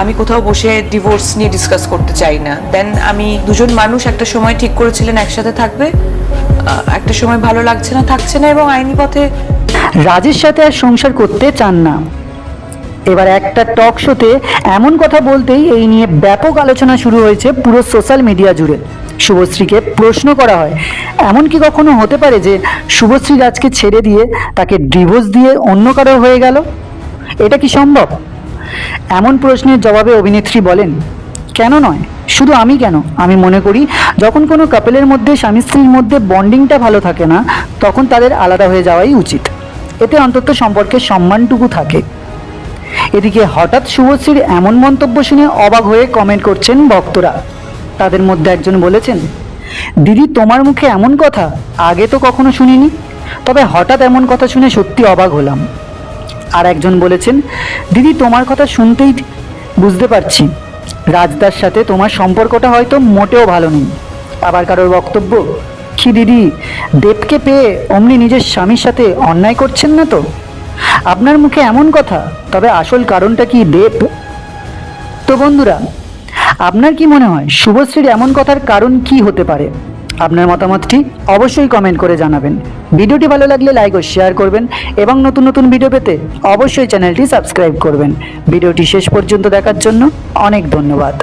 আমি কোথাও বসে ডিভোর্স নিয়ে ডিসকাস করতে চাই না। দেন আমি দুজন মানুষ একটা সময় ঠিক করেছিলেন একসাথে থাকবে, একটা সময় ভালো লাগছে না, থাকছে না, এবং আইনি পথে রাজের সাথে আর সংসার করতে চান না। এবার একটা টক শোতে এমন কথা বলতেই এই নিয়ে ব্যাপক আলোচনা শুরু হয়েছে পুরো সোশ্যাল মিডিয়া জুড়ে। শুভশ্রীকে প্রশ্ন করা হয়, এমন কি কখনো হতে পারে যে শুভশ্রী রাজকে ছেড়ে দিয়ে তাকে ডিভোর্স দিয়ে অন্য কারো হয়ে গেল? এটা কি সম্ভব? এমন প্রশ্নের জবাবে অভিনেত্রী বলেন, কেন নয়, শুধু আমি কেন, আমি মনে করি যখন কোনো কাপেলের মধ্যে স্বামী স্ত্রীর মধ্যে বন্ডিংটা ভালো থাকে না, তখন তাদের আলাদা হয়ে যাওয়াই উচিত। এতে অন্তত সম্পর্কের সম্মানটুকু থাকে। এদিকে হঠাৎ শুভশ্রীর এমন মন্তব্য শুনে অবাক হয়ে কমেন্ট করছেন ভক্তরা। তাদের মধ্যে একজন বলেছেন, দিদি তোমার মুখে এমন কথা আগে তো কখনো শুনিনি, তবে হঠাৎ এমন কথা শুনে সত্যি অবাক হলাম। আর একজন বলেছেন, দিদি তোমার কথা শুনতেই বুঝতে পারছি রাজদার সাথে তোমার সম্পর্কটা হয়তো মোটেও ভালো নেই। আবার কারোর বক্তব্য, কি দিদি দেবকে পেয়ে অমনি নিজের স্বামীর সাথে অন্যায় করছেন না তো? আপনার মুখে এমন কথা, তবে আসল কারণটা কি দেব? তো বন্ধুরা, আপনার কি মনে হয় শুভশ্রীর এমন কথার কারণ কি হতে পারে? আপনার মতামতটি অবশ্যই কমেন্ট করে জানাবেন। ভিডিওটি ভালো লাগলে লাইক ও শেয়ার করবেন এবং নতুন নতুন ভিডিও পেতে অবশ্যই চ্যানেলটি সাবস্ক্রাইব করবেন। ভিডিওটি শেষ পর্যন্ত দেখার জন্য অনেক ধন্যবাদ।